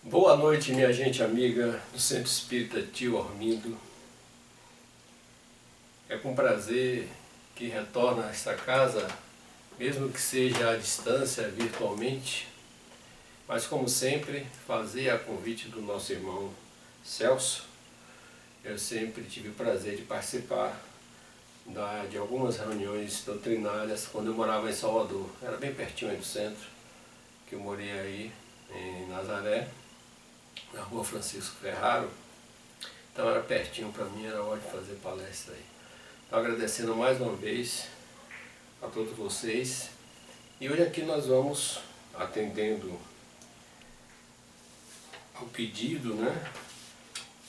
Boa noite, minha gente amiga do Centro Espírita Tio Ormindo. É com prazer que retorno a esta casa, mesmo que seja à distância, virtualmente, mas como sempre, fazer a convite do nosso irmão Celso. Eu sempre tive o prazer de participar de algumas reuniões doutrinárias quando eu morava em Salvador. Era bem pertinho aí do centro, que eu morei aí em Nazaré, na rua Francisco Ferraro. Então era pertinho para mim, era hora de fazer palestra aí. Então agradecendo mais uma vez a todos vocês. E hoje aqui nós vamos, atendendo ao pedido, né?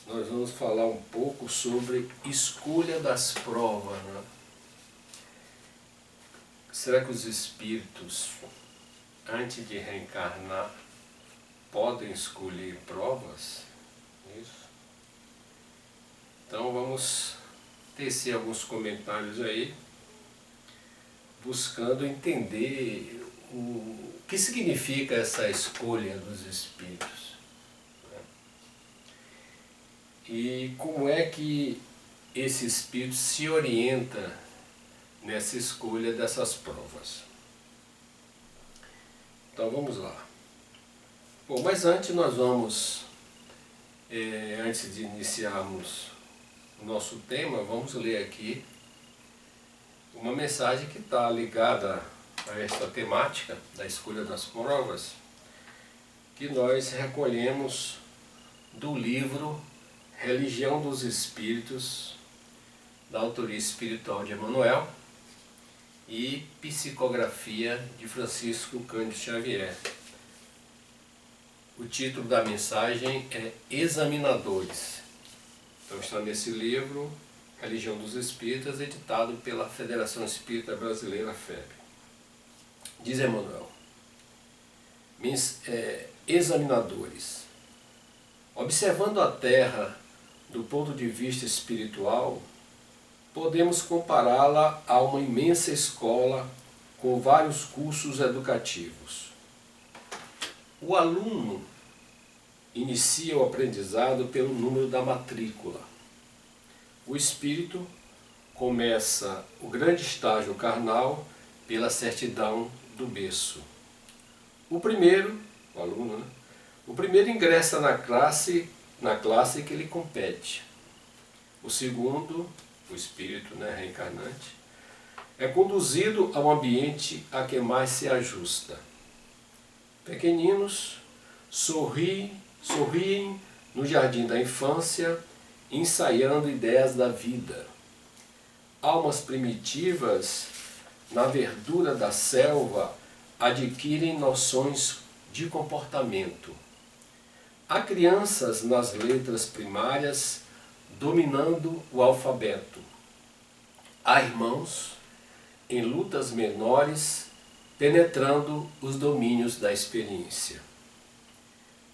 Nós vamos falar um pouco sobre escolha das provas, né? Será que os espíritos, antes de reencarnar, podem escolher provas? Isso. Então vamos tecer alguns comentários aí, buscando entender o que significa essa escolha dos espíritos, né? E como é que esse espírito se orienta nessa escolha dessas provas. Então vamos lá. Bom, mas antes nós vamos, antes de iniciarmos o nosso tema, vamos ler aqui uma mensagem que está ligada a esta temática da escolha das provas, que nós recolhemos do livro Religião dos Espíritos, da autoria espiritual de Emmanuel, e psicografia de Francisco Cândido Xavier. O título da mensagem é Examinadores. Então está nesse livro, Religião dos Espíritas, editado pela Federação Espírita Brasileira, FEB. Diz Emmanuel: examinadores. Observando a Terra do ponto de vista espiritual, podemos compará-la a uma imensa escola com vários cursos educativos. O aluno inicia o aprendizado pelo número da matrícula. O espírito começa o grande estágio carnal pela certidão do berço. O aluno, né? O primeiro ingressa na classe que lhe compete. O segundo, o espírito, né, reencarnante, é conduzido ao ambiente a que mais se ajusta. Pequeninos sorriem no jardim da infância, ensaiando ideias da vida. Almas primitivas, na verdura da selva, adquirem noções de comportamento. Há crianças nas letras primárias, dominando o alfabeto. Há irmãos em lutas menores, penetrando os domínios da experiência.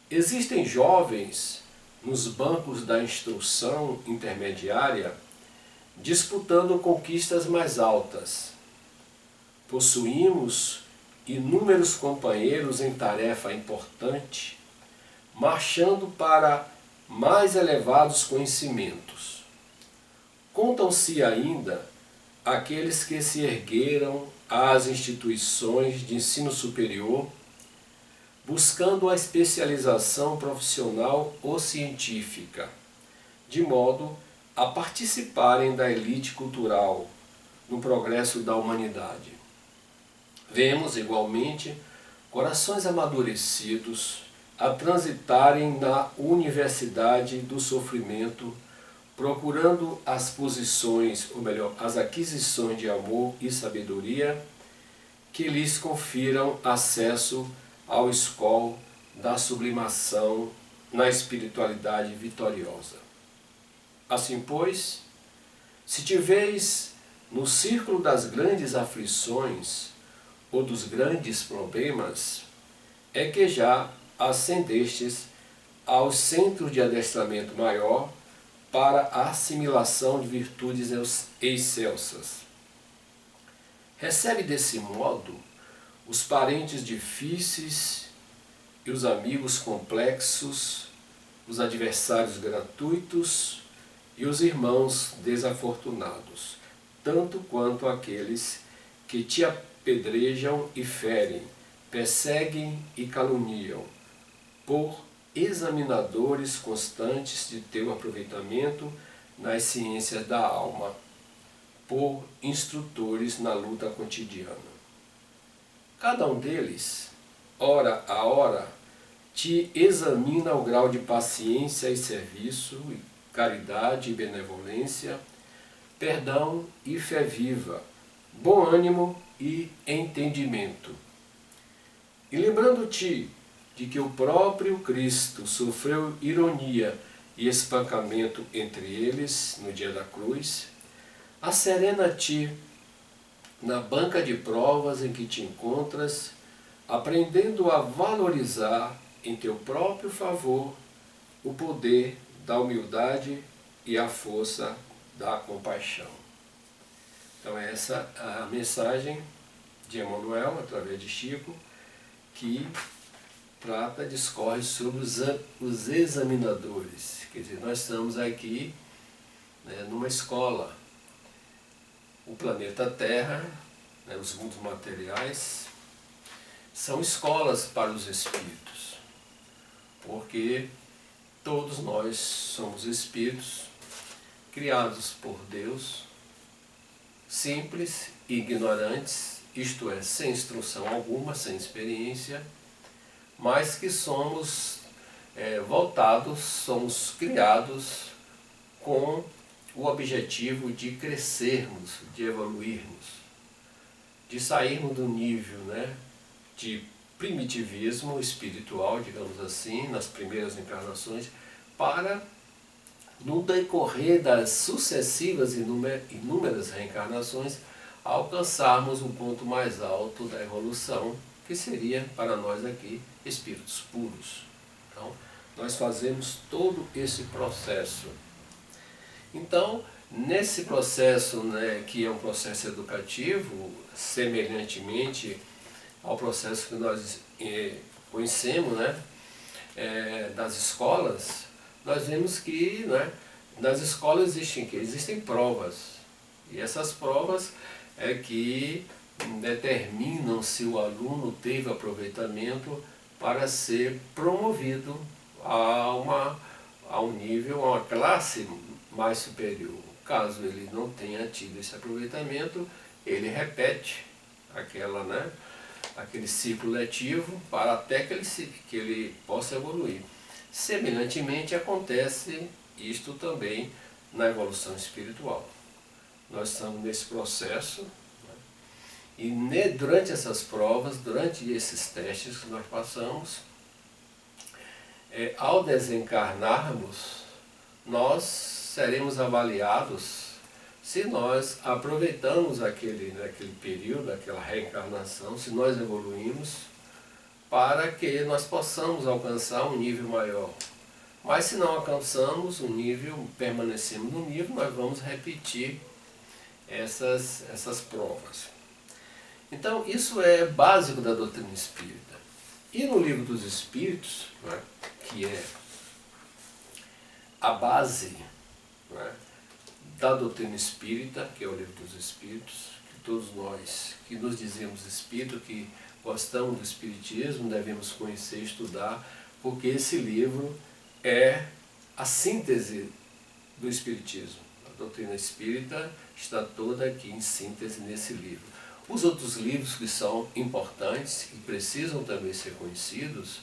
Existem jovens nos bancos da instrução intermediária, disputando conquistas mais altas. Possuímos inúmeros companheiros em tarefa importante, marchando para mais elevados conhecimentos. Contam-se ainda aqueles que se ergueram às instituições de ensino superior, buscando a especialização profissional ou científica, de modo a participarem da elite cultural no progresso da humanidade. Vemos, igualmente, corações amadurecidos a transitarem na universidade do sofrimento, procurando as posições, ou melhor, as aquisições de amor e sabedoria que lhes confiram acesso ao escol da sublimação na espiritualidade vitoriosa. Assim, pois, se tiveis no círculo das grandes aflições ou dos grandes problemas, é que já ascendestes ao centro de adestramento maior para a assimilação de virtudes excelsas. Recebe desse modo os parentes difíceis e os amigos complexos, os adversários gratuitos e os irmãos desafortunados, tanto quanto aqueles que te apedrejam e ferem, perseguem e caluniam, por examinadores constantes de teu aproveitamento nas ciências da alma, por instrutores na luta cotidiana. Cada um deles, hora a hora, te examina o grau de paciência e serviço, caridade e benevolência, perdão e fé viva, bom ânimo e entendimento. E lembrando-te de que o próprio Cristo sofreu ironia e espancamento entre eles no dia da cruz, asserena-te na banca de provas em que te encontras, aprendendo a valorizar em teu próprio favor o poder da humildade e a força da compaixão. Então essa é a mensagem de Emmanuel, através de Chico, que discorre sobre os examinadores. Quer dizer, nós estamos aqui, né, numa escola. O planeta Terra, né, os mundos materiais, são escolas para os espíritos, porque todos nós somos espíritos criados por Deus, simples e ignorantes, isto é, sem instrução alguma, sem experiência, mas que somos somos criados com o objetivo de crescermos, de evoluirmos, de sairmos do nível, né, de primitivismo espiritual, digamos assim, nas primeiras encarnações, para, no decorrer das sucessivas inúmeras reencarnações, alcançarmos o ponto mais alto da evolução, que seria, para nós aqui, espíritos puros. Então, nós fazemos todo esse processo. Então, nesse processo, né, que é um processo educativo, semelhantemente ao processo que nós conhecemos, né, das escolas, nós vemos que, né, nas escolas existem provas. E essas provas é que determinam se o aluno teve aproveitamento para ser promovido a um nível, a uma classe mais superior. Caso ele não tenha tido esse aproveitamento, ele repete aquele ciclo letivo para até que ele possa evoluir. Semelhantemente acontece isto também na evolução espiritual. Nós estamos nesse processo, né? E durante essas provas, durante esses testes que nós passamos, ao desencarnarmos, nós seremos avaliados se nós aproveitamos aquele período, aquela reencarnação, se nós evoluímos, para que nós possamos alcançar um nível maior. Mas se não alcançamos um nível, permanecemos no nível, nós vamos repetir essas provas. Então, isso é básico da doutrina espírita. E no Livro dos Espíritos, né, que é a base, né, da doutrina espírita, que é o Livro dos Espíritos, que todos nós que nos dizemos espírito, que gostamos do espiritismo, devemos conhecer e estudar, porque esse livro é a síntese do espiritismo. A doutrina espírita está toda aqui em síntese nesse livro. Os outros livros que são importantes e precisam também ser conhecidos,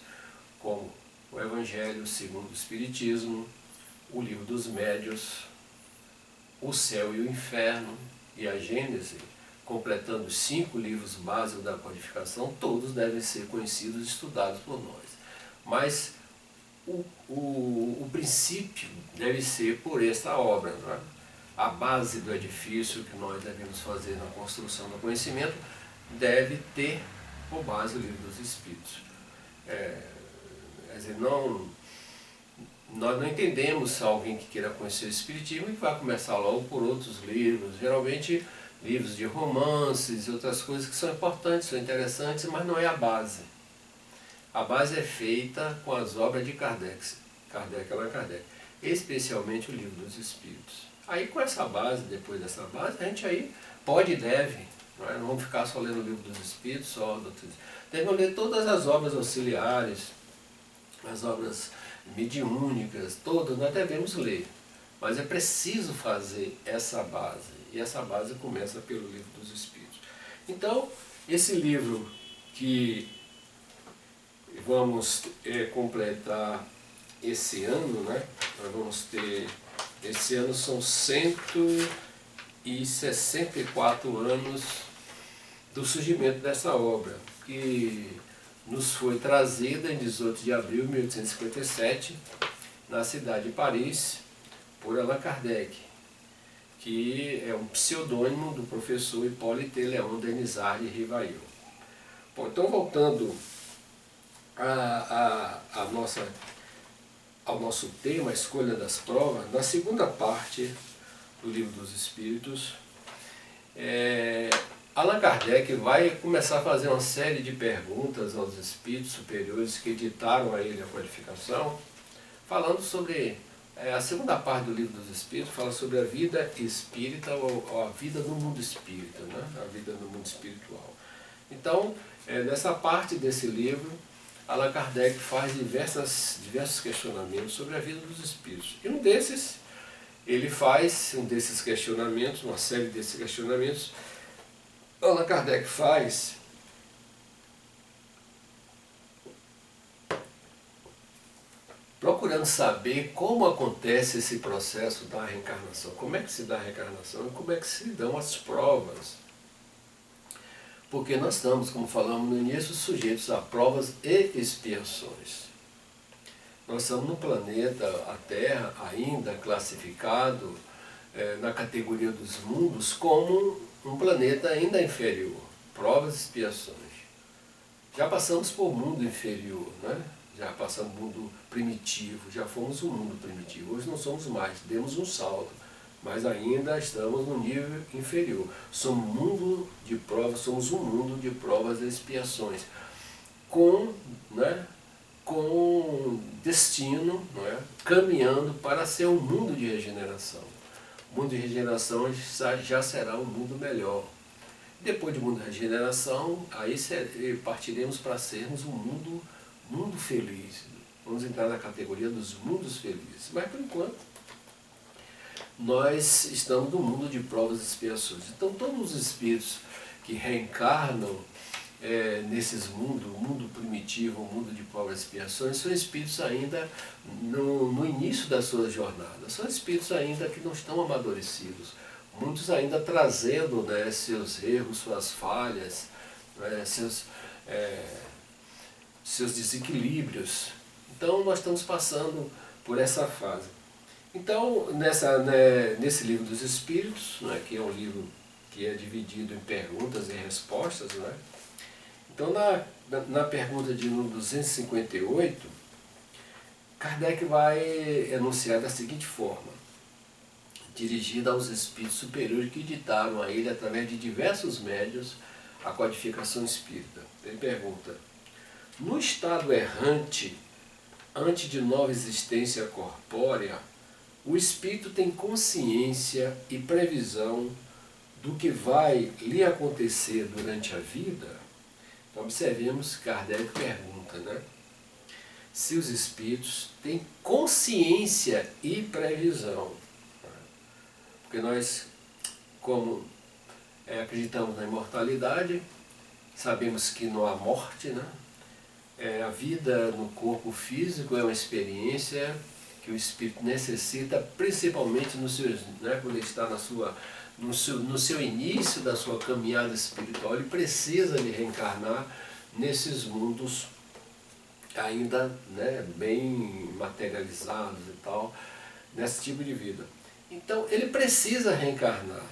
como o Evangelho segundo o Espiritismo, o Livro dos Médiuns, o Céu e o Inferno e a Gênese, completando os 5 livros básicos da codificação, todos devem ser conhecidos e estudados por nós. Mas o princípio deve ser por esta obra, não é? A base do edifício que nós devemos fazer na construção do conhecimento deve ter por base o Livro dos Espíritos. Quer dizer, nós não entendemos alguém que queira conhecer o Espiritismo e que vai começar logo por outros livros, geralmente livros de romances e outras coisas que são importantes, são interessantes, mas não é a base. a base é feita com as obras de Allan Kardec, especialmente o Livro dos Espíritos. Aí com essa base, depois dessa base, a gente aí pode e deve, não vamos ficar só lendo o Livro dos Espíritos, só devemos ler todas as obras auxiliares, as obras mediúnicas, todas nós devemos ler. Mas é preciso fazer essa base, e essa base começa pelo Livro dos Espíritos. Então, esse livro que vamos completar esse ano, né? Nós vamos ter, esse ano são 164 anos do surgimento dessa obra, que nos foi trazida em 18 de abril de 1857, na cidade de Paris, por Allan Kardec, que é um pseudônimo do professor Hipólite Léon Denisard de Rivail. Bom, então voltando ao nosso tema, a escolha das provas, na segunda parte do Livro dos Espíritos, Allan Kardec vai começar a fazer uma série de perguntas aos espíritos superiores que ditaram a ele a qualificação, falando sobre, a segunda parte do Livro dos Espíritos fala sobre a vida espírita ou a vida no mundo espírita, né? A vida no mundo espiritual. Então, nessa parte desse livro, Allan Kardec faz diversos questionamentos sobre a vida dos espíritos. E um desses questionamentos, uma série desses questionamentos, Allan Kardec faz procurando saber como acontece esse processo da reencarnação, como é que se dá a reencarnação e como é que se dão as provas. Porque nós estamos, como falamos no início, sujeitos a provas e expiações. Nós estamos no planeta, a Terra, ainda classificado na categoria dos mundos como um planeta ainda inferior, provas e expiações. Já passamos por mundo inferior, né? Já passamos mundo primitivo, já fomos um mundo primitivo. Hoje não somos mais, demos um salto, mas ainda estamos no nível inferior. Somos um mundo de provas, somos um mundo de provas e expiações, com destino, caminhando para ser um mundo de regeneração. O mundo de regeneração já será um mundo melhor. Depois do mundo de regeneração, aí partiremos para sermos um mundo feliz. Vamos entrar na categoria dos mundos felizes. Mas por enquanto, nós estamos no mundo de provas e expiações. Então todos os espíritos que reencarnam nesses mundos, o mundo primitivo, o mundo de provas e expiações, são espíritos ainda no início da sua jornada. São espíritos ainda que não estão amadurecidos. Muitos ainda trazendo seus erros, suas falhas, seus desequilíbrios. Então nós estamos passando por essa fase. Então, nesse Livro dos Espíritos, que é um livro que é dividido em perguntas e respostas, então na pergunta de número 258, Kardec vai enunciar da seguinte forma, dirigida aos espíritos superiores que ditaram a ele, através de diversos médiuns, a codificação espírita. Ele pergunta: no estado errante, antes de nova existência corpórea, o espírito tem consciência e previsão do que vai lhe acontecer durante a vida? Então, observemos que Kardec pergunta, se os espíritos têm consciência e previsão. Porque nós, como acreditamos na imortalidade, sabemos que não há morte, a vida no corpo físico é uma experiência que o espírito necessita, principalmente quando ele está no seu início da sua caminhada espiritual, ele precisa de reencarnar nesses mundos ainda bem materializados e tal, nesse tipo de vida. Então ele precisa reencarnar.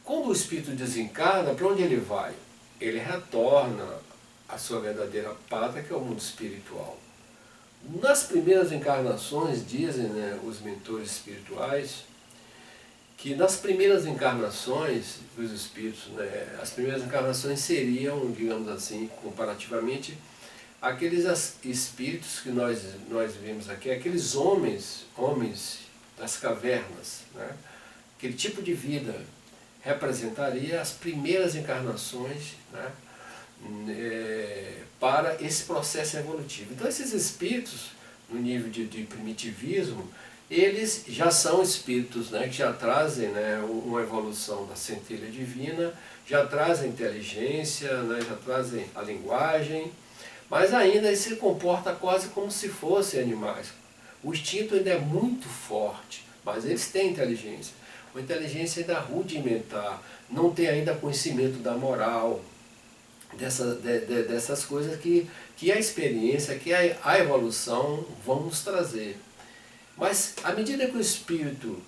Quando o espírito desencarna, para onde ele vai? Ele retorna à sua verdadeira pátria, que é o mundo espiritual. Nas primeiras encarnações, dizem os mentores espirituais, que nas primeiras encarnações dos espíritos, as primeiras encarnações seriam, digamos assim, comparativamente, aqueles espíritos que nós vimos aqui, aqueles homens das cavernas, né? Aquele tipo de vida representaria as primeiras encarnações, né? Para esse processo evolutivo. Então esses espíritos, no nível de primitivismo, eles já são espíritos, né, que já trazem, né, uma evolução da centelha divina, já trazem inteligência, né, já trazem a linguagem, mas ainda ele se comporta quase como se fossem animais. O instinto ainda é muito forte, mas eles têm inteligência. Uma inteligência ainda rudimentar, não tem ainda conhecimento da moral, dessas coisas que a experiência, que a evolução vão nos trazer. Mas à medida que o espírito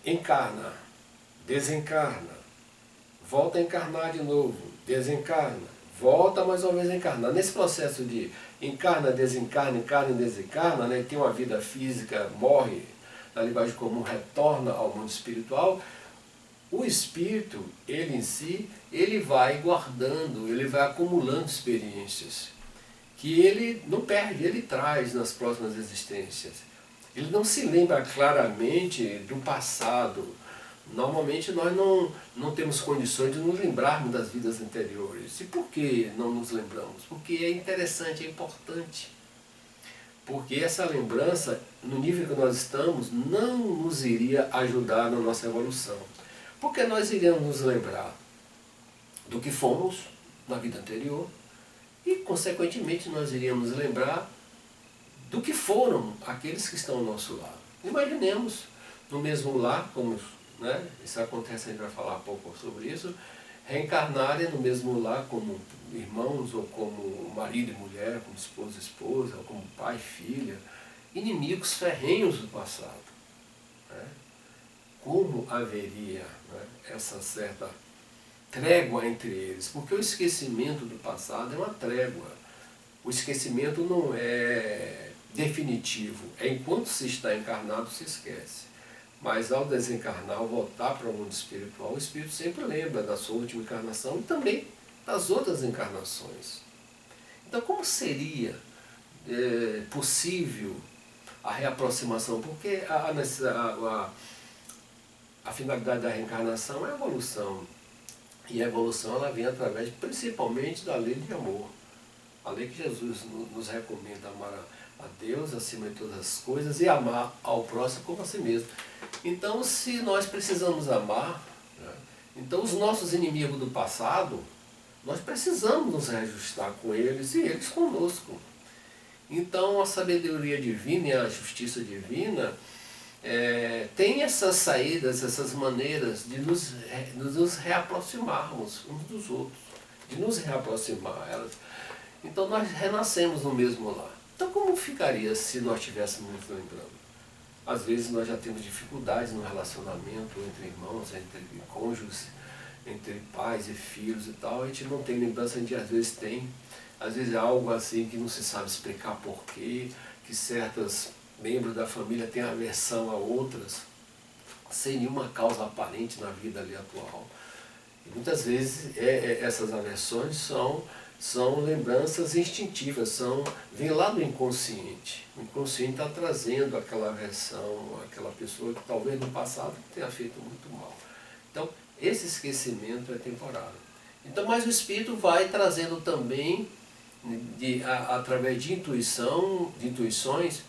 encarna, desencarna, volta a encarnar de novo, desencarna, volta mais uma vez a encarnar. Nesse processo de encarna, desencarna, né, tem uma vida física, morre, na linguagem comum, retorna ao mundo espiritual, o espírito, ele em si, ele vai guardando, ele vai acumulando experiências, que ele não perde, ele traz nas próximas existências. Ele não se lembra claramente do passado. Normalmente nós não temos condições de nos lembrarmos das vidas anteriores. E por que não nos lembramos? Porque é interessante, é importante. Porque essa lembrança, no nível que nós estamos, não nos iria ajudar na nossa evolução. Porque nós iremos nos lembrar do que fomos na vida anterior e, consequentemente, nós iríamos lembrar do que foram aqueles que estão ao nosso lado. Imaginemos no mesmo lar, como, né, isso acontece, a gente vai falar um pouco sobre isso, reencarnarem no mesmo lar como irmãos, ou como marido e mulher, como esposo e esposa, ou como pai e filha, inimigos ferrenhos do passado. Né? Como haveria, né, essa certa trégua entre eles? Porque o esquecimento do passado é uma trégua. O esquecimento não é definitivo. É enquanto se está encarnado, se esquece. Mas ao desencarnar, ao voltar para o mundo espiritual, o espírito sempre lembra da sua última encarnação e também das outras encarnações. Então, como seria possível a reaproximação? Porque a finalidade da reencarnação é a evolução. E a evolução ela vem através, principalmente, da lei de amor. A lei que Jesus nos recomenda: amar a Deus acima de todas as coisas e amar ao próximo como a si mesmo. Então, se nós precisamos amar, né, então os nossos inimigos do passado, nós precisamos nos reajustar com eles e eles conosco. Então, a sabedoria divina e a justiça divina tem essas saídas, essas maneiras de nos reaproximarmos uns dos outros, de nos reaproximar. Então nós renascemos no mesmo lar. Então como ficaria se nós estivéssemos nos lembrando? Às vezes nós já temos dificuldades no relacionamento entre irmãos, entre cônjuges, entre pais e filhos e tal. A gente não tem lembrança, a gente às vezes tem. Às vezes é algo assim que não se sabe explicar porquê, que certos membros da família têm aversão a outras, sem nenhuma causa aparente na vida ali atual. E muitas vezes essas aversões são lembranças instintivas, vem lá do inconsciente. O inconsciente está trazendo aquela aversão, aquela pessoa que talvez no passado tenha feito muito mal. Então, esse esquecimento é temporário. Então, mas o espírito vai trazendo também, através de intuições,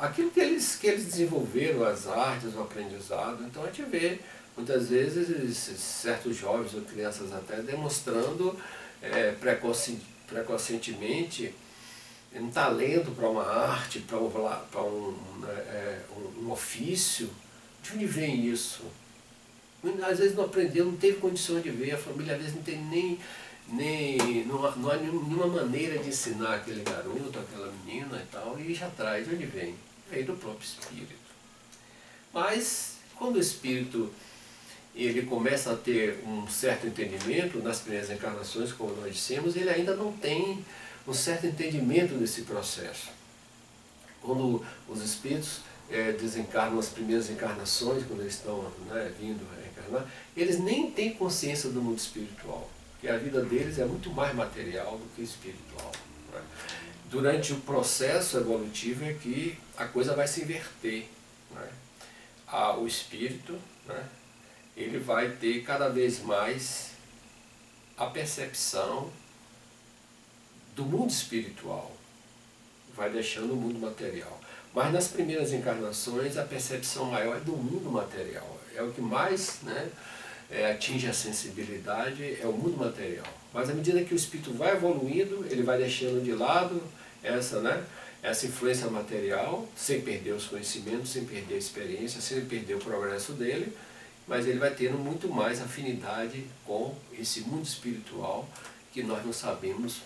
aquilo que eles desenvolveram, as artes, o aprendizado. Então a gente vê, muitas vezes, certos jovens ou crianças até demonstrando precocemente um talento para uma arte, para um ofício. De onde vem isso? Às vezes não aprendeu, não teve condição de ver, a família às vezes não tem não há nenhuma maneira de ensinar aquele garoto, aquela menina e tal, e já traz. De onde vem? Vem do próprio espírito. Mas quando o espírito ele começa a ter um certo entendimento nas primeiras encarnações, como nós dissemos, ele ainda não tem um certo entendimento desse processo. Quando os espíritos desencarnam as primeiras encarnações, quando eles estão, né, vindo a reencarnar, eles nem têm consciência do mundo espiritual, porque a vida deles é muito mais material do que espiritual. Durante o processo evolutivo é que a coisa vai se inverter. Né? O espírito, né, ele vai ter cada vez mais a percepção do mundo espiritual, vai deixando o mundo material. Mas nas primeiras encarnações a percepção maior é do mundo material, é o que mais, né, atinge a sensibilidade, é o mundo material. Mas à medida que o espírito vai evoluindo, ele vai deixando de lado essa, né, essa influência material, sem perder os conhecimentos, sem perder a experiência, sem perder o progresso dele, mas ele vai tendo muito mais afinidade com esse mundo espiritual que nós não sabemos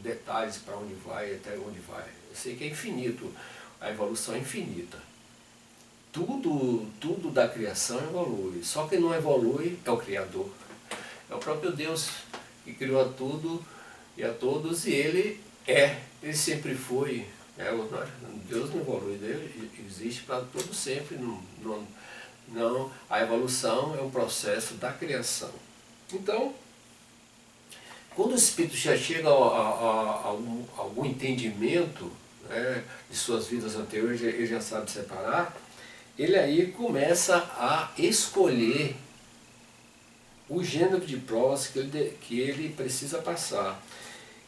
detalhes para onde vai, até onde vai. Eu sei que é infinito, a evolução é infinita. Tudo da criação evolui, só que não evolui é o Criador. É o próprio Deus que criou a tudo e a todos, e ele sempre foi. Deus não evolui, Deus existe para todo sempre. Não, a evolução é um processo da criação. Então, quando o espírito já chega a algum entendimento, né, de suas vidas anteriores, ele já sabe separar, ele aí começa a escolher o gênero de provas que ele precisa passar.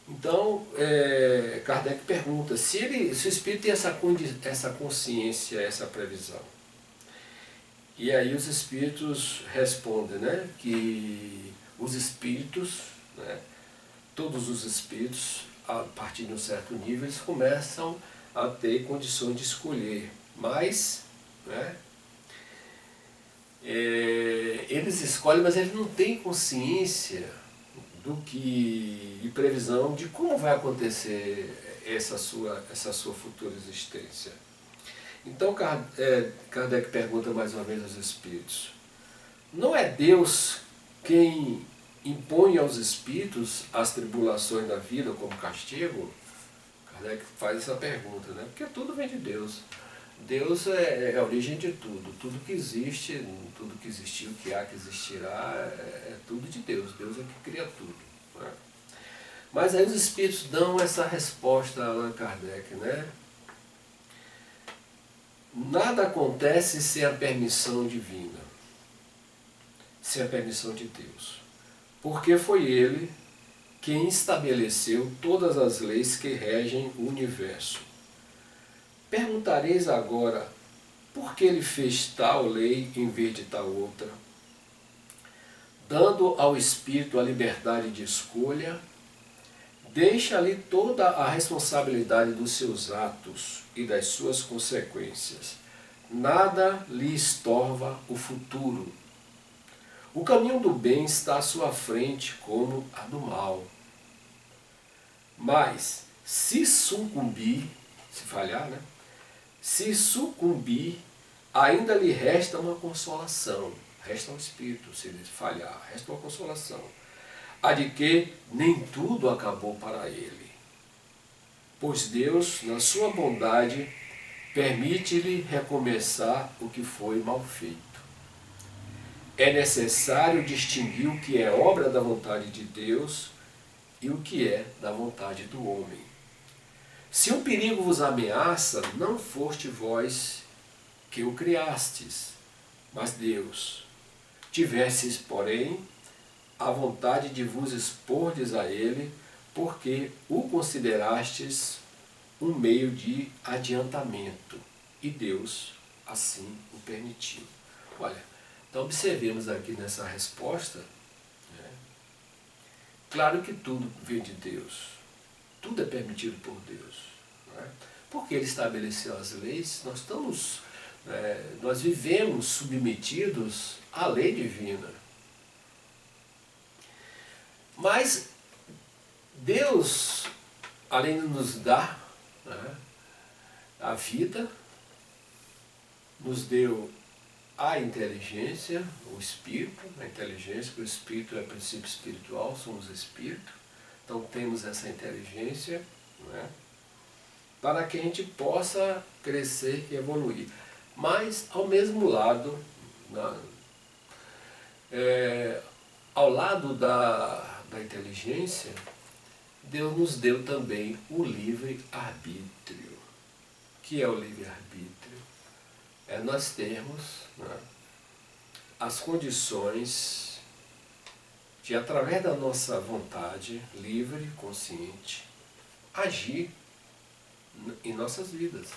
Então, Kardec pergunta se o espírito tem essa consciência, essa previsão. E aí os espíritos respondem, né, que os espíritos, né, todos os espíritos, a partir de um certo nível, eles começam a ter condições de escolher. Mas, né, eles escolhem, mas eles não têm consciência e previsão de como vai acontecer essa sua futura existência. Então Kardec pergunta mais uma vez aos espíritos: não é Deus quem impõe aos espíritos as tribulações da vida como castigo? Kardec faz essa pergunta, né? Porque tudo vem de Deus. Deus é a origem de tudo. Tudo que existe, tudo que existiu, que há, que existirá, é tudo de Deus. Deus é que cria tudo. Né? Mas aí os espíritos dão essa resposta a Allan Kardec, né? Nada acontece sem a permissão divina, sem a permissão de Deus. Porque foi Ele quem estabeleceu todas as leis que regem o universo. Perguntareis agora, por que Ele fez tal lei em vez de tal outra? Dando ao Espírito a liberdade de escolha, deixa-lhe toda a responsabilidade dos seus atos e das suas consequências. Nada lhe estorva o futuro. O caminho do bem está à sua frente como a do mal. Mas, se sucumbir, se falhar, né? Se sucumbir, ainda lhe resta uma consolação. Resta um espírito, se ele falhar, resta uma consolação. A de que nem tudo acabou para ele. Pois Deus, na sua bondade, permite-lhe recomeçar o que foi mal feito. É necessário distinguir o que é obra da vontade de Deus e o que é da vontade do homem. Se um perigo vos ameaça, não foste vós que o criastes, mas Deus. Tivesses, porém, a vontade de vos expordes a ele, porque o considerastes um meio de adiantamento, e Deus assim o permitiu. Olha, então observemos aqui nessa resposta, né? Claro que tudo vem de Deus, tudo é permitido por Deus, né? Porque Ele estabeleceu as leis, nós vivemos submetidos à lei divina. Mas Deus, além de nos dar, né, a vida, nos deu a inteligência, o espírito, a inteligência, que o espírito é princípio espiritual, somos espírito, então temos essa inteligência, né, para que a gente possa crescer e evoluir. Mas, ao mesmo lado, ao lado da inteligência, Deus nos deu também o livre-arbítrio. O que é o livre-arbítrio? É nós termos, né, as condições de, através da nossa vontade livre, consciente, agir em nossas vidas.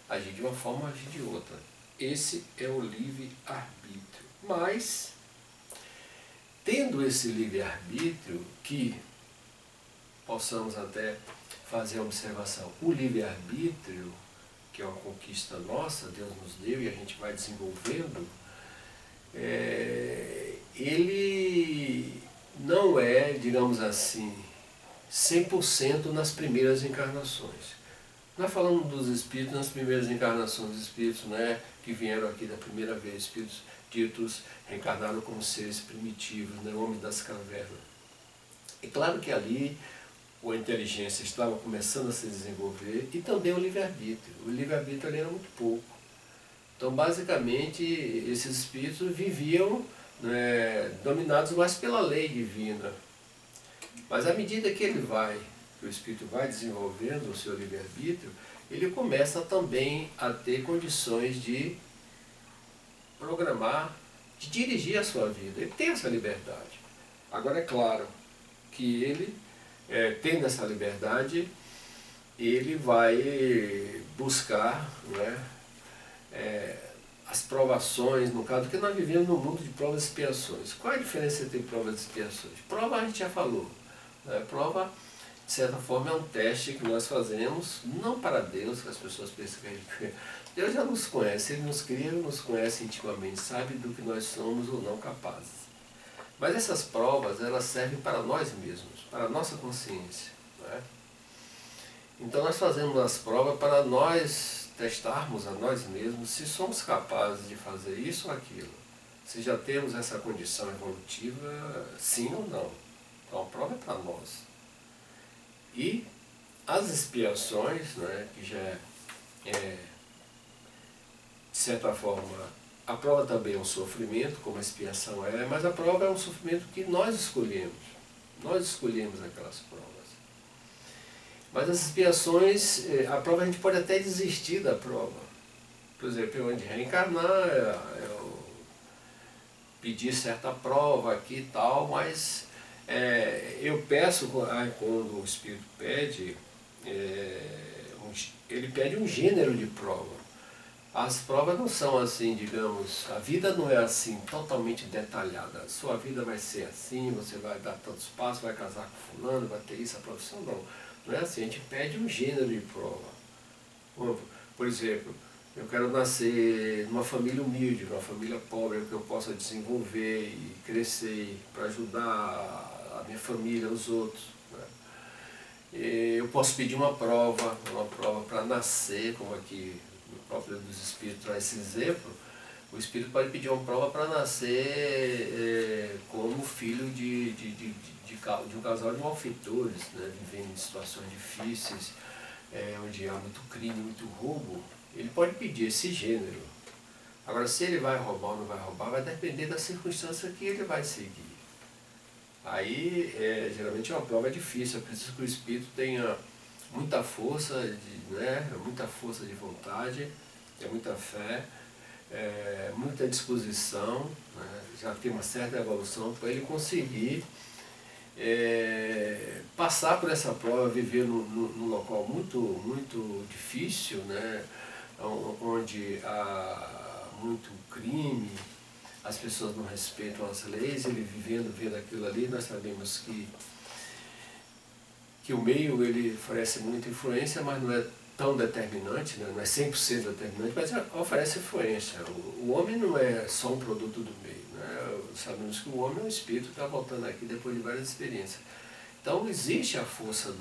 Agir de uma forma, agir de outra. Esse é o livre-arbítrio. Mas, tendo esse livre-arbítrio, que possamos até fazer a observação, o livre-arbítrio, que é uma conquista nossa, Deus nos deu e a gente vai desenvolvendo, ele não é, digamos assim, 100% nas primeiras encarnações. Nós falamos dos espíritos nas primeiras encarnações, dos espíritos, né, que vieram aqui da primeira vez, espíritos ditos reencarnaram como seres primitivos, né, homens das cavernas. É claro que ali a inteligência estava começando a se desenvolver e também o livre-arbítrio. O livre-arbítrio ali era muito pouco. Então, basicamente, esses espíritos viviam, né, dominados mais pela lei divina. Mas à medida que que o espírito vai desenvolvendo o seu livre-arbítrio, ele começa também a ter condições de programar, de dirigir a sua vida. Ele tem essa liberdade. Agora, é claro que ele, tendo essa liberdade, ele vai buscar, né, as provações, no caso, porque nós vivemos num mundo de provas e expiações. Qual é a diferença entre provas e expiações? Prova a gente já falou. Né? Prova, de certa forma, é um teste que nós fazemos, não para Deus, que as pessoas pensam que a gente... Deus já nos conhece, Ele nos cria, nos conhece intimamente, sabe do que nós somos ou não capazes. Mas essas provas, elas servem para nós mesmos, para a nossa consciência. Né? Então nós fazemos as provas para nós testarmos a nós mesmos se somos capazes de fazer isso ou aquilo. Se já temos essa condição evolutiva, sim ou não. Então a prova é para nós. E as expiações, né, que já de certa forma, a prova também é um sofrimento, como a expiação é, mas a prova é um sofrimento que nós escolhemos. Nós escolhemos aquelas provas. Mas as expiações, a prova a gente pode até desistir da prova. Por exemplo, eu ando de reencarnar, eu pedi certa prova aqui e tal, mas eu peço, quando o Espírito pede, ele pede um gênero de prova. As provas não são assim, digamos, a vida não é assim, totalmente detalhada. A sua vida vai ser assim, você vai dar tantos passos, vai casar com fulano, vai ter isso, a profissão não. Não é assim, a gente pede um gênero de prova. Por exemplo, eu quero nascer numa família humilde, numa família pobre, que eu possa desenvolver e crescer para ajudar a minha família, os outros. Né? Eu posso pedir uma prova para nascer, como aqui o próprio dos Espíritos traz esse exemplo. O Espírito pode pedir uma prova para nascer como filho de um casal de malfeitores, né, vivendo em situações difíceis, onde há muito crime, muito roubo. Ele pode pedir esse gênero. Agora, se ele vai roubar ou não vai roubar, vai depender da circunstância que ele vai seguir. Aí, geralmente, uma prova difícil. É preciso que o Espírito tenha muita força, muita força de vontade, muita fé, muita disposição, né, já tem uma certa evolução para ele conseguir passar por essa prova, viver num local muito, muito difícil, né, onde há muito crime, as pessoas não respeitam as leis, ele vendo aquilo ali. Nós sabemos que o meio ele oferece muita influência, mas não é tão determinante, né? Não é 100% determinante, mas oferece influência. O homem não é só um produto do meio. Né? Sabemos que o homem é um espírito que está voltando aqui depois de várias experiências. Então existe a força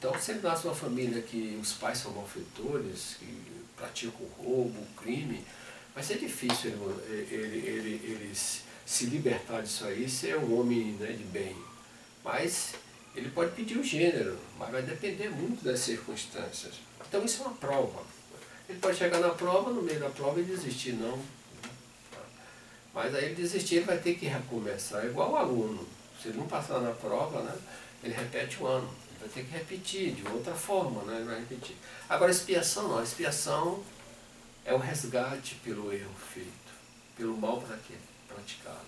Então, se ele nasce numa família que os pais são malfeitores, que praticam roubo, crime, vai ser difícil ele se libertar disso aí, ser um homem, né, de bem. Mas ele pode pedir o gênero, mas vai depender muito das circunstâncias. Então isso é uma prova. Ele pode chegar na prova, no meio da prova, e desistir, não. Mas aí ele desistir, ele vai ter que recomeçar, igual o aluno. Se ele não passar na prova, né, ele repete o ano. vai ter que repetir de outra forma, né? Vai repetir. Agora, expiação não. A expiação é o resgate pelo erro feito, pelo mal praticado,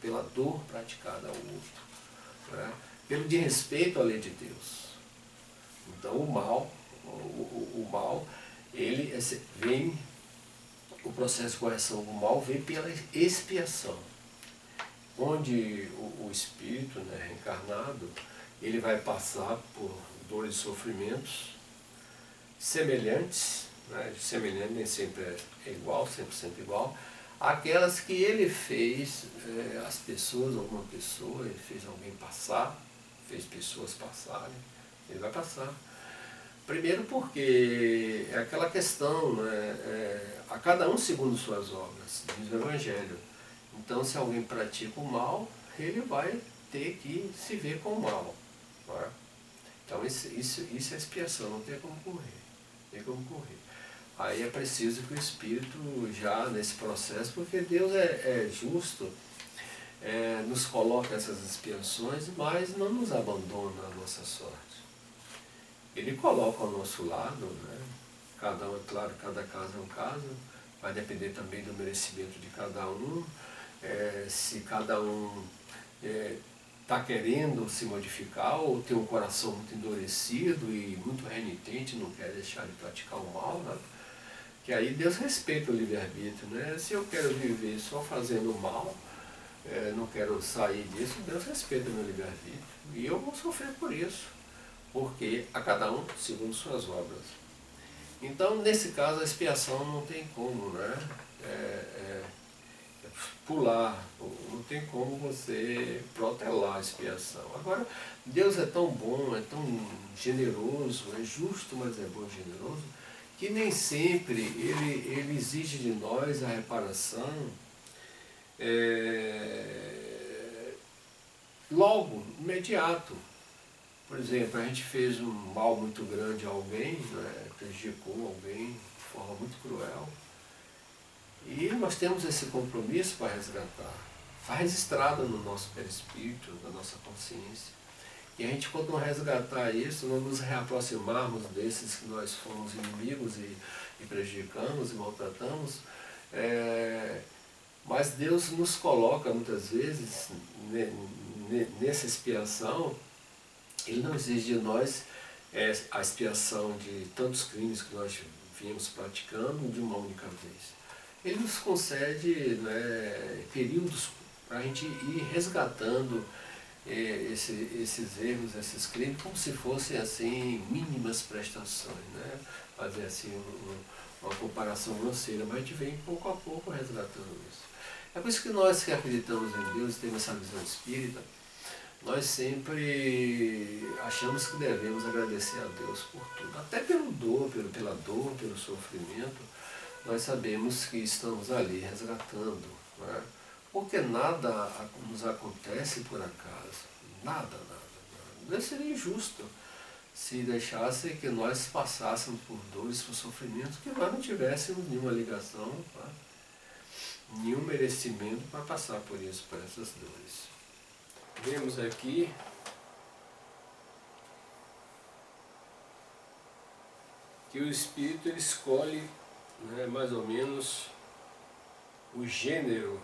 pela dor praticada ao outro, né? Pelo desrespeito à lei de Deus. Então, o mal, ele vem, o processo de correção do mal vem pela expiação, onde o espírito, né, reencarnado, ele vai passar por dores e sofrimentos semelhantes, né, semelhante nem sempre é igual, 100% igual, aquelas que ele fez, as pessoas, alguma pessoa, ele fez alguém passar, fez pessoas passarem, ele vai passar. Primeiro porque é aquela questão, né, a cada um segundo suas obras, diz o Evangelho. Então, se alguém pratica o mal, ele vai ter que se ver com o mal. Não é? Então, isso é expiação, não tem como correr. Tem como correr. Aí é preciso que o Espírito, já nesse processo, porque Deus é justo, nos coloca essas expiações, mas não nos abandona a nossa sorte. Ele coloca ao nosso lado, né? Cada um, é claro, cada caso é um caso, vai depender também do merecimento de cada um, se cada um está querendo se modificar ou tem um coração muito endurecido e muito renitente, não quer deixar de praticar o mal, né? Que aí Deus respeita o livre-arbítrio, né? Se eu quero viver só fazendo mal, não quero sair disso, Deus respeita o meu livre-arbítrio e eu vou sofrer por isso, porque a cada um segundo suas obras. Então, nesse caso, a expiação não tem como, né? Pular, não tem como você protelar a expiação. Agora, Deus é tão bom, é tão generoso, é justo, mas é bom e generoso, que nem sempre ele exige de nós a reparação logo, imediato. Por exemplo, a gente fez um mal muito grande a alguém, né, prejudicou alguém de forma muito cruel, e nós temos esse compromisso para resgatar. Está registrado no nosso perispírito, na nossa consciência. E a gente, quando não resgatar isso, não nos reaproximarmos desses que nós fomos inimigos e prejudicamos e maltratamos, mas Deus nos coloca muitas vezes nessa expiação. Ele não exige de nós a expiação de tantos crimes que nós viemos praticando de uma única vez. Ele nos concede, né, períodos para a gente ir resgatando esses erros, esses crimes, como se fossem assim mínimas prestações, né? Fazer assim uma comparação grosseira, mas a gente vem pouco a pouco resgatando isso. É por isso que nós que acreditamos em Deus e temos essa visão espírita, nós sempre achamos que devemos agradecer a Deus por tudo, até pela dor, pelo sofrimento, nós sabemos que estamos ali resgatando, né? Porque nada nos acontece por acaso, nada. Deus seria injusto se deixasse que nós passássemos por dores, por sofrimentos, que nós não tivéssemos nenhuma ligação, tá? Nenhum merecimento para passar por isso, por essas dores. Vemos aqui que o Espírito ele escolhe, né, mais ou menos o gênero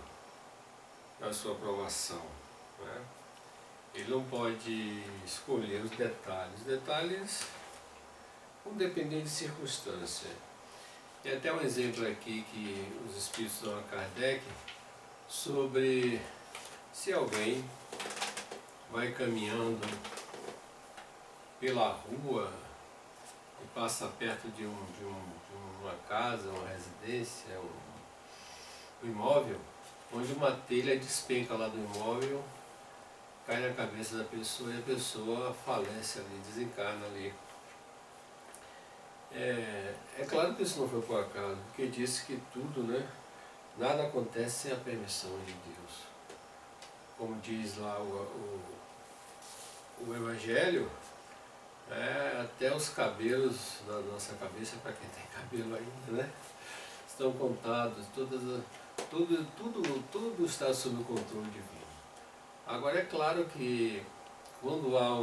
da sua aprovação, né? Ele não pode escolher os detalhes. Os detalhes vão depender de circunstância. Tem até um exemplo aqui que os Espíritos dão a Kardec sobre se alguém vai caminhando pela rua e passa perto de uma casa, uma residência, um imóvel, onde uma telha despenca lá do imóvel, cai na cabeça da pessoa e a pessoa falece ali, desencarna ali. É claro que isso não foi por acaso, porque disse que tudo, né, nada acontece sem a permissão de Deus. Como diz lá o Evangelho, até os cabelos da nossa cabeça, para quem tem cabelo ainda, né, estão contados, tudo está sob o controle divino. Agora é claro que quando há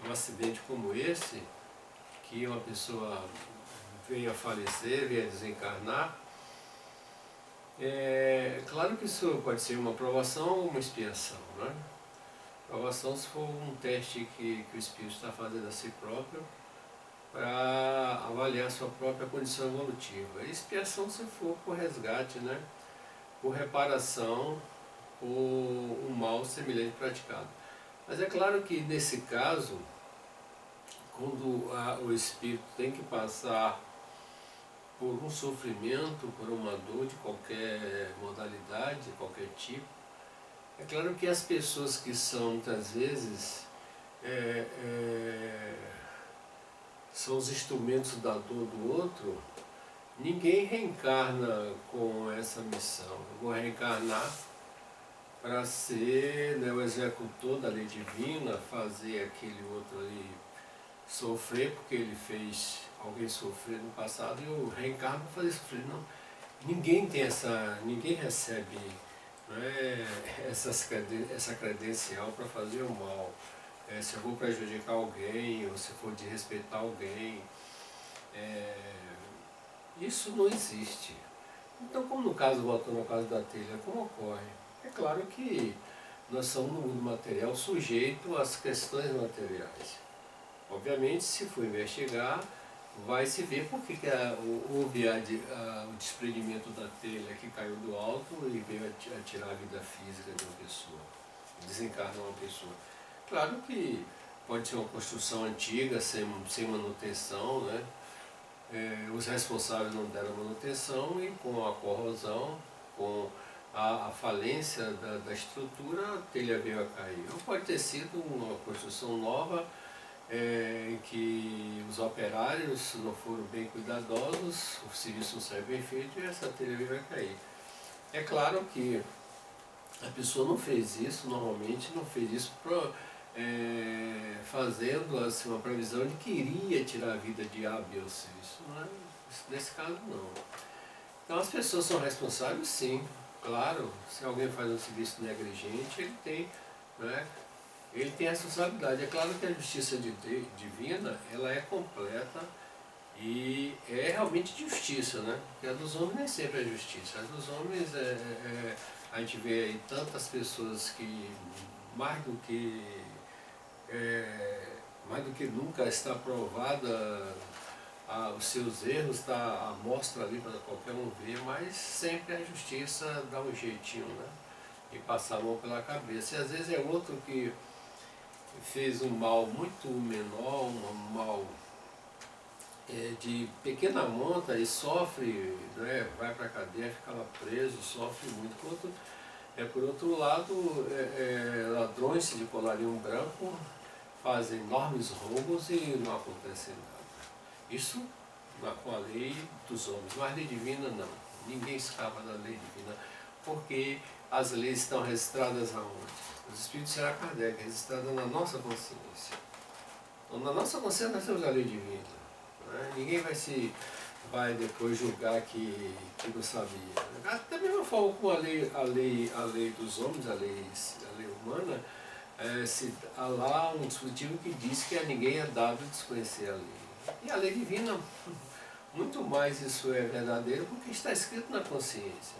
um acidente como esse, que uma pessoa venha a falecer, venha a desencarnar, claro que isso pode ser uma provação ou uma expiação, né? Provação se for um teste que o espírito está fazendo a si próprio para avaliar a sua própria condição evolutiva. E expiação se for por resgate, né? Por reparação, por um mal semelhante praticado. Mas é claro que nesse caso, quando o espírito tem que passar por um sofrimento, por uma dor de qualquer modalidade, de qualquer tipo, é claro que as pessoas que são muitas vezes são os instrumentos da dor do outro, ninguém reencarna com essa missão. Eu vou reencarnar para ser, né, o executor da lei divina, fazer aquele outro ali sofrer porque ele fez alguém sofrer no passado e eu reencarno para fazer sofrer. Não, ninguém tem ninguém recebe, né, essa credencial para fazer o mal. Se eu vou prejudicar alguém ou se for desrespeitar alguém, isso não existe. Então, como no caso, voltando ao caso da telha, como ocorre? É claro que nós somos no mundo material sujeito às questões materiais. Obviamente, se for investigar, vai se ver por que houve o desprendimento da telha que caiu do alto e veio a tirar a vida física de uma pessoa, desencarnar uma pessoa. Claro que pode ser uma construção antiga, sem manutenção, né? Os responsáveis não deram manutenção e com a corrosão, com a falência da estrutura, a telha veio a cair. Ou pode ter sido uma construção nova, em que os operários não foram bem cuidadosos, o serviço não saiu bem feito e essa telha veio a cair. É claro que a pessoa não fez isso, normalmente não fez isso fazendo assim, uma previsão de que iria tirar a vida de A, B ou C. Nesse caso não. Então as pessoas são responsáveis, sim, claro. Se alguém faz um serviço negligente, ele tem, né, ele tem a responsabilidade. É claro que a justiça divina, ela é completa e é realmente justiça, né? Porque a dos homens nem sempre é justiça. A dos homens a gente vê aí tantas pessoas que mais do que nunca está provada os seus erros, está à mostra ali para qualquer um ver, mas sempre a justiça dá um jeitinho, né? E passar a mão pela cabeça. E às vezes é outro que fez um mal muito menor, um mal de pequena monta e sofre, né, vai para a cadeia, fica lá preso, sofre muito. Por outro lado, ladrões de colarinho branco fazem enormes roubos e não acontece nada. Isso com a lei dos homens, mas a lei divina não. Ninguém escapa da lei divina, porque as leis estão registradas aonde? Os Espíritos será Kardec, registrada na nossa consciência. Então, na nossa consciência nós temos a lei divina. Né? Ninguém vai depois julgar que não sabia. Da mesma forma como a lei dos homens, a lei humana, há lá um dispositivo que diz que a ninguém é dado desconhecer a lei. E a lei divina, muito mais isso é verdadeiro porque está escrito na consciência.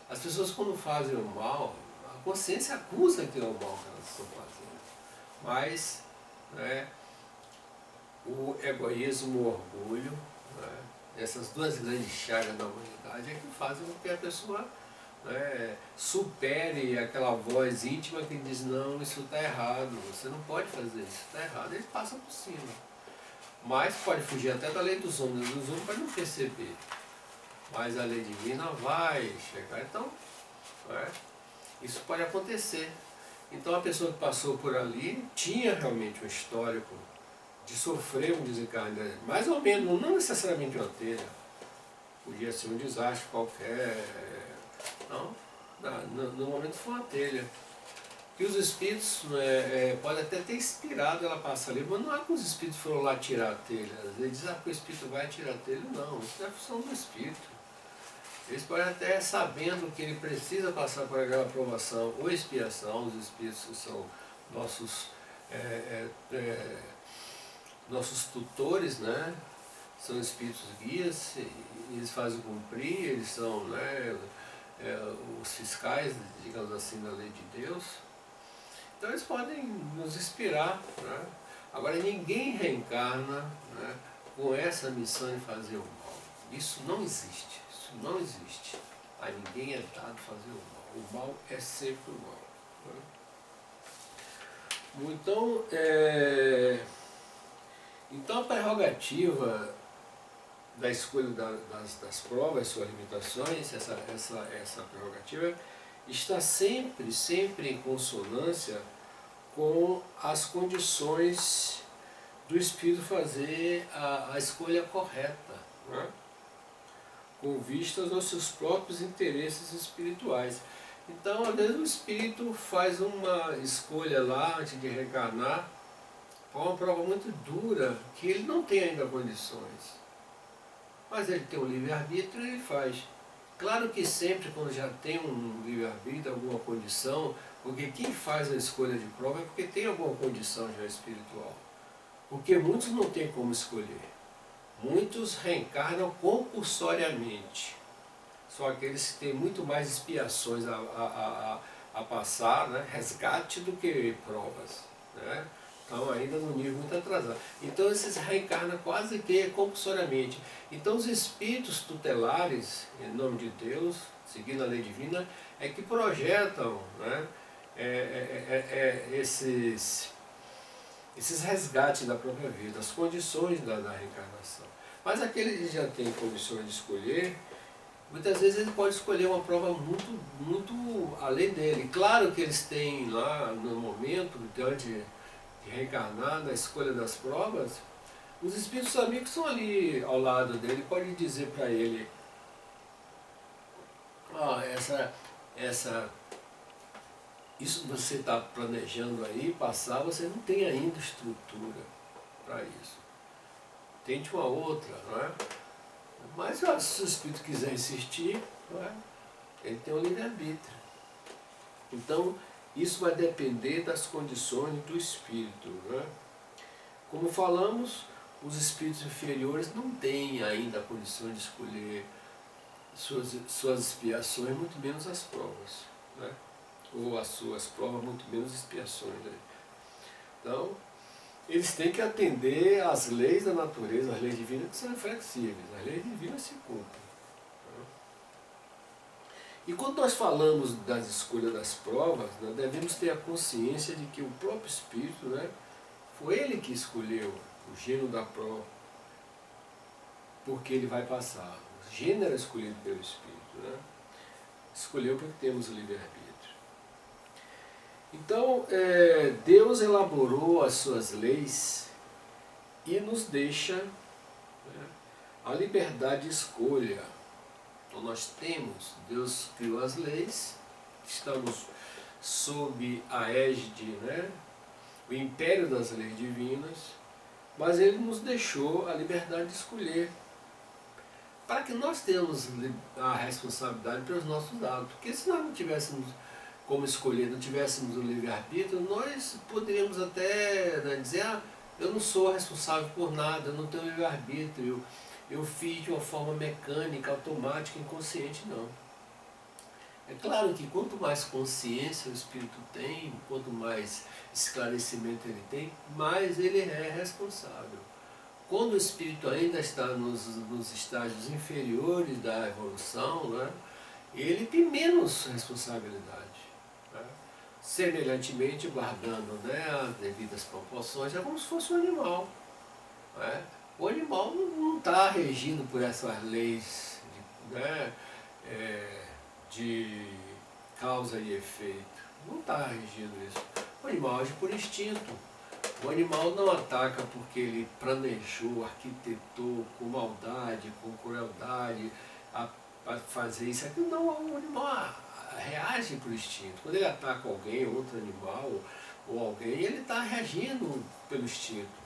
As pessoas quando fazem o mal, a consciência acusa que é o mal que elas estão fazendo. Mas, né, o egoísmo, o orgulho, né, essas duas grandes chagas da humanidade é que fazem com que a pessoa, né, supere aquela voz íntima que diz, não, isso está errado, você não pode fazer isso, está errado. Ele passa por cima. Mas pode fugir até da lei dos homens pode não perceber. Mas a lei divina vai chegar. Então, isso pode acontecer. Então a pessoa que passou por ali tinha realmente um histórico de sofrer um desencarne, mais ou menos, não necessariamente uma telha. Podia ser um desastre qualquer. Não, no momento foi uma telha. Que os espíritos podem até ter inspirado ela a passar ali, mas não é que os espíritos foram lá tirar a telha. Eles dizem que o espírito vai tirar a telha, não, isso não é função do espírito. Eles podem até, sabendo que ele precisa passar por aquela provação ou expiação, os espíritos que são nossos nossos tutores, né? São espíritos guias, eles fazem cumprir, eles são, né, os fiscais, digamos assim, da lei de Deus. Então eles podem nos inspirar, né? Agora ninguém reencarna, né, com essa missão de fazer o mal. Isso não existe, isso não existe. A ninguém é dado fazer o mal. O mal é sempre o mal. Né? Então a prerrogativa da escolha das provas, suas limitações, essa prerrogativa está sempre em consonância com as condições do espírito fazer a escolha correta, né? Com vistas aos seus próprios interesses espirituais. Então, às vezes o espírito faz uma escolha lá antes de reencarnar, com uma prova muito dura, que ele não tem ainda condições. Mas ele tem um livre-arbítrio e ele faz. Claro que sempre quando já tem um livre-arbítrio, alguma condição, porque quem faz a escolha de prova é porque tem alguma condição já espiritual. Porque muitos não têm como escolher. Muitos reencarnam compulsoriamente. São aqueles que têm muito mais expiações a passar, né? Resgate do que provas. Né? Estão ainda no nível muito atrasado. Então esses reencarnam quase que compulsoriamente. Então os espíritos tutelares, em nome de Deus, seguindo a lei divina, é que projetam, né, esses resgates da própria vida, as condições da reencarnação. Mas aquele que já tem condições de escolher, muitas vezes ele pode escolher uma prova muito além dele. Claro que eles têm lá no momento, de reencarnar, na escolha das provas, os espíritos amigos estão ali ao lado dele, podem dizer para ele, isso que você está planejando aí, passar, você não tem ainda estrutura para isso. Tente uma outra, não é? Mas se o espírito quiser insistir, não é? Ele tem o livre-arbítrio. Então, isso vai depender das condições do espírito. Né? Como falamos, os espíritos inferiores não têm ainda a condição de escolher suas expiações, muito menos as provas. Né? Ou as suas provas, muito menos expiações. Né? Então, eles têm que atender às leis da natureza, às leis divinas que são inflexíveis. As leis divinas se cumprem. E quando nós falamos das escolhas das provas, nós devemos ter a consciência de que o próprio Espírito, né, foi ele que escolheu o gênero da prova, porque ele vai passar. O gênero é escolhido pelo Espírito. Né? Escolheu porque temos o livre-arbítrio. Então, Deus elaborou as suas leis e nos deixa, né, a liberdade de escolha. Então nós temos, Deus criou as leis, estamos sob a égide, né, o império das leis divinas, mas Ele nos deixou a liberdade de escolher, para que nós tenhamos a responsabilidade pelos nossos atos. Porque se nós não tivéssemos como escolher, não tivéssemos o livre-arbítrio, nós poderíamos até, né, dizer, eu não sou responsável por nada, eu não tenho livre-arbítrio, eu fiz de uma forma mecânica, automática, inconsciente, não. É claro que quanto mais consciência o espírito tem, quanto mais esclarecimento ele tem, mais ele é responsável. Quando o espírito ainda está nos estágios inferiores da evolução, né, ele tem menos responsabilidade. Né? Semelhantemente, guardando, né, as devidas proporções, é como se fosse um animal. Né? O animal não está regido por essas leis de causa e efeito. Não está regido isso. O animal age por instinto. O animal não ataca porque ele planejou, arquitetou com maldade, com crueldade, a fazer isso aqui. Não, o animal reage por instinto. Quando ele ataca alguém, outro animal, ou alguém, ele está reagindo pelo instinto.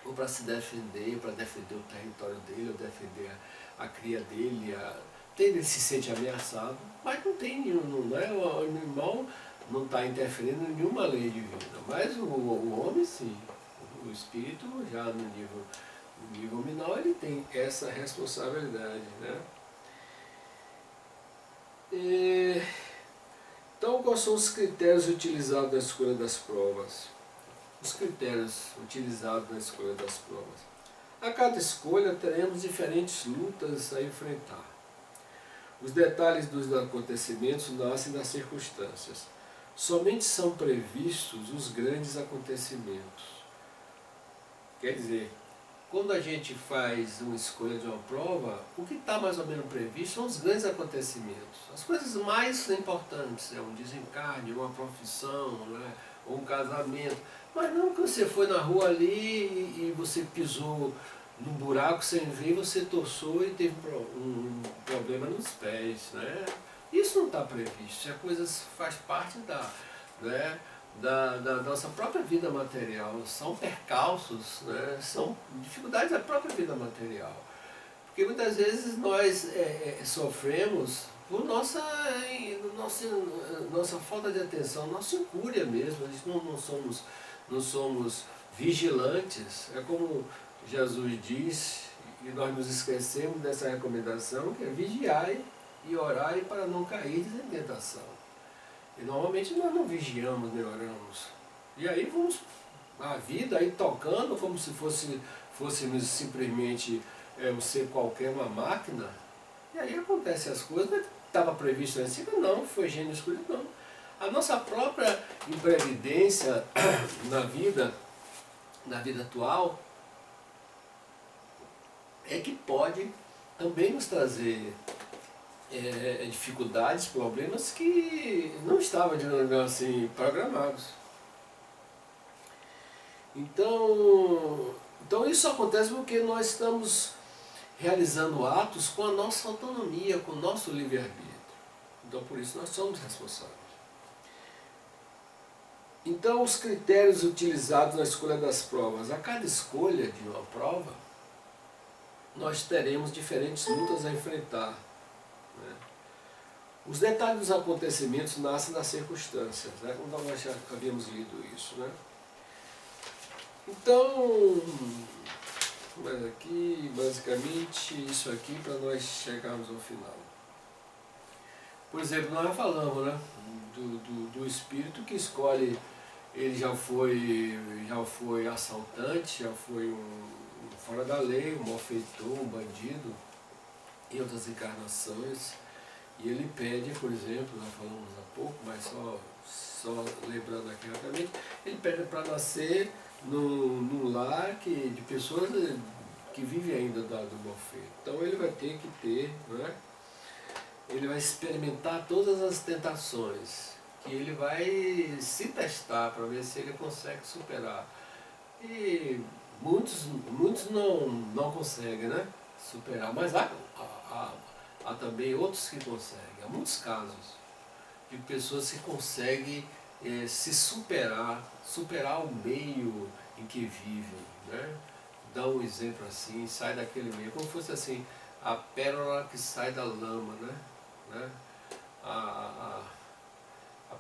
Ou para se defender, para defender o território dele, ou defender a cria dele, ele se sente ameaçado, mas não tem nenhum, não é? O animal não está interferindo em nenhuma lei divina. Mas o homem sim, o espírito já no nível menor ele tem essa responsabilidade, né? Então, quais são os critérios utilizados na escolha das provas? Os critérios utilizados na escolha das provas. A cada escolha teremos diferentes lutas a enfrentar. Os detalhes dos acontecimentos nascem das circunstâncias. Somente são previstos os grandes acontecimentos. Quer dizer, quando a gente faz uma escolha de uma prova, o que está mais ou menos previsto são os grandes acontecimentos. As coisas mais importantes, um desencarne, uma profissão, né, ou um casamento. Mas não que você foi na rua ali e você pisou num buraco sem ver, você torçou e teve um problema nos pés. Né? Isso não está previsto, isso coisas faz parte da nossa própria vida material, são percalços, né? São dificuldades da própria vida material. Porque muitas vezes nós sofremos por nossa falta de atenção, nossa incúria mesmo, a gente não somos vigilantes. É como Jesus diz, e nós nos esquecemos dessa recomendação, que é vigiai e orai para não cair em tentação. E normalmente nós não vigiamos nem oramos. E aí vamos a vida aí tocando como se fôssemos simplesmente um ser qualquer, uma máquina. E aí acontecem as coisas, não estava previsto lá em cima, não, foi gênio escolhido, não. A nossa própria imprevidência na vida atual é que pode também nos trazer dificuldades, problemas que não estavam assim programados. Então isso acontece porque nós estamos realizando atos com a nossa autonomia, com o nosso livre-arbítrio. Então por isso nós somos responsáveis. Então os critérios utilizados na escolha das provas. A cada escolha de uma prova, nós teremos diferentes lutas a enfrentar. Né? Os detalhes dos acontecimentos nascem das circunstâncias, né? Como nós já havíamos lido isso. Né? Então, mas aqui, basicamente, isso aqui para nós chegarmos ao final. Por exemplo, nós falamos, né, do espírito que escolhe, ele já foi assaltante, já foi um fora da lei, um malfeitor, um bandido, em outras encarnações. E ele pede, por exemplo, nós falamos há pouco, mas só lembrando aqui rapidamente, ele pede para nascer num lar de pessoas que vivem ainda do malfeito. Então ele vai ter que ter, né? Ele vai experimentar todas as tentações, que ele vai se testar para ver se ele consegue superar. E muitos não conseguem, né, superar, mas há também outros que conseguem. Há muitos casos de pessoas que conseguem se superar o meio em que vivem. Né? Dá um exemplo assim, sai daquele meio, como se fosse assim, a pérola que sai da lama, né? A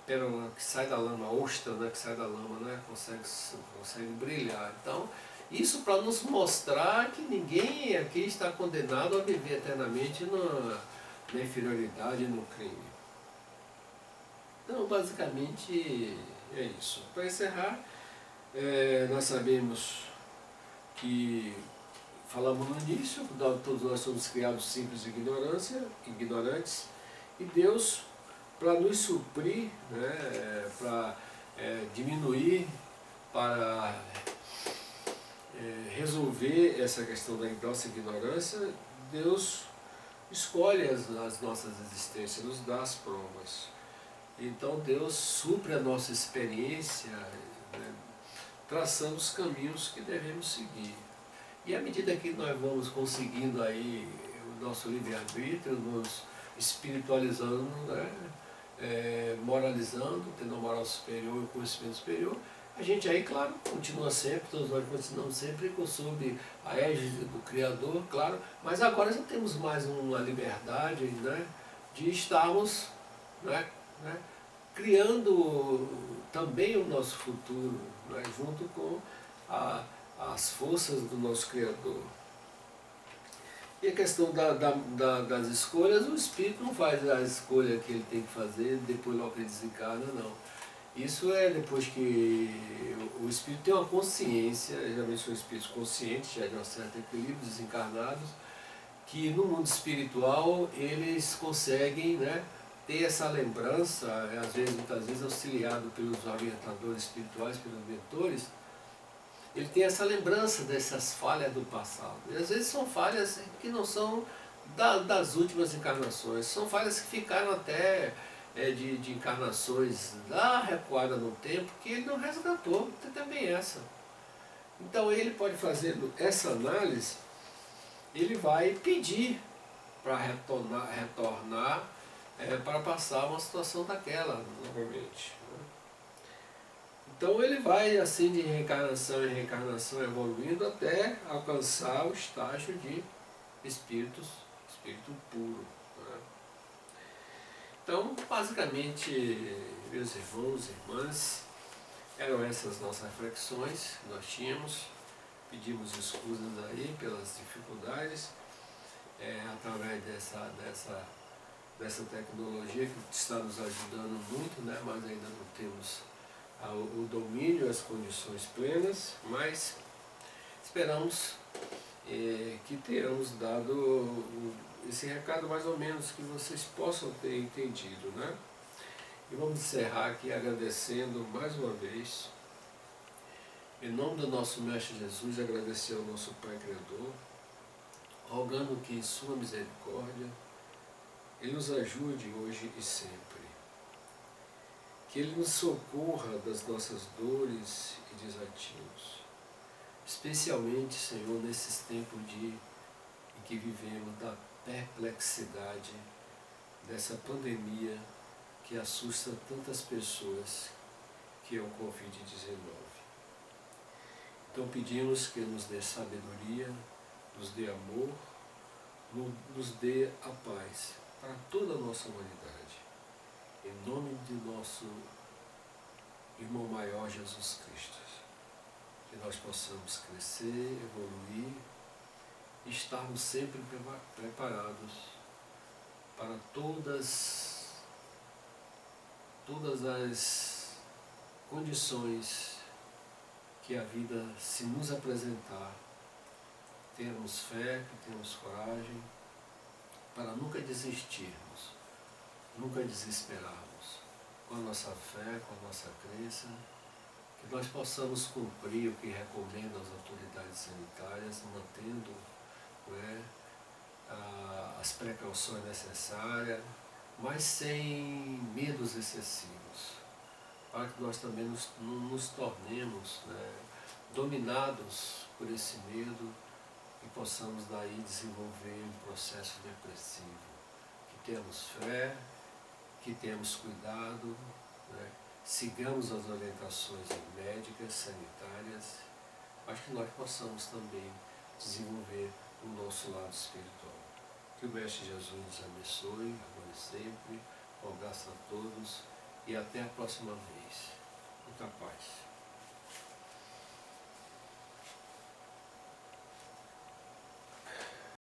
pérola que sai da lama, a ostra, né, que sai da lama, né, consegue brilhar. Então, isso para nos mostrar que ninguém aqui está condenado a viver eternamente na inferioridade e no crime. Então, basicamente, é isso. Para encerrar, nós sabemos que, falamos no início, todos nós somos criados simples e ignorantes, e Deus, para nos suprir, né, para diminuir, para resolver essa questão da nossa ignorância, Deus escolhe as nossas existências, nos dá as provas. Então Deus supre a nossa experiência, né, traçando os caminhos que devemos seguir. E à medida que nós vamos conseguindo aí o nosso livre-arbítrio, nos espiritualizando, né, moralizando, tendo uma moral superior e um conhecimento superior, a gente aí, claro, continua sempre, todos nós continuamos sempre sob a égide do Criador, claro, mas agora já temos mais uma liberdade, né, de estarmos, né, criando também o nosso futuro, né, junto com as forças do nosso Criador. E a questão das escolhas, o espírito não faz a escolha que ele tem que fazer depois logo que ele desencarna, não. Isso é depois que o espírito tem uma consciência, geralmente são espíritos conscientes, já de um certo equilíbrio, desencarnados, que no mundo espiritual eles conseguem, né, ter essa lembrança, às vezes, muitas vezes auxiliado pelos orientadores espirituais, pelos mentores, ele tem essa lembrança dessas falhas do passado. E às vezes são falhas que não são das últimas encarnações, são falhas que ficaram até de encarnações lá recuada no tempo, que ele não resgatou, tem também essa. Então ele pode fazer essa análise, ele vai pedir para retornar para passar uma situação daquela novamente. Então ele vai assim de reencarnação em reencarnação evoluindo até alcançar o estágio de espírito puro. Né? Então, basicamente, meus irmãos e irmãs, eram essas nossas reflexões que nós tínhamos. Pedimos escusas aí pelas dificuldades, através dessa tecnologia que está nos ajudando muito, né? Mas ainda não temos o domínio, as condições plenas, mas esperamos que tenhamos dado esse recado mais ou menos, que vocês possam ter entendido, né? E vamos encerrar aqui agradecendo mais uma vez, em nome do nosso Mestre Jesus, agradecer ao nosso Pai Criador, rogando que em sua misericórdia Ele nos ajude hoje e sempre. Que Ele nos socorra das nossas dores e desatinos. Especialmente, Senhor, nesses tempos em que vivemos da perplexidade dessa pandemia que assusta tantas pessoas, que é o Covid-19. Então pedimos que nos dê sabedoria, nos dê amor, nos dê a paz para toda a nossa humanidade. Em nome de nosso irmão maior Jesus Cristo, que nós possamos crescer, evoluir e estarmos sempre preparados para todas as condições que a vida se nos apresentar, termos fé, que tenhamos coragem, para nunca desistirmos, nunca desesperarmos, com a nossa fé, com a nossa crença, que nós possamos cumprir o que recomendam as autoridades sanitárias, mantendo, né, as precauções necessárias, mas sem medos excessivos, para que nós também não nos tornemos, né, dominados por esse medo e possamos daí desenvolver um processo depressivo. Que tenhamos fé, que tenhamos cuidado, né, sigamos as orientações médicas, sanitárias, para que nós possamos também desenvolver o nosso lado espiritual. Que o Mestre Jesus nos abençoe, agora e sempre, um abraço a todos e até a próxima vez. Muita paz.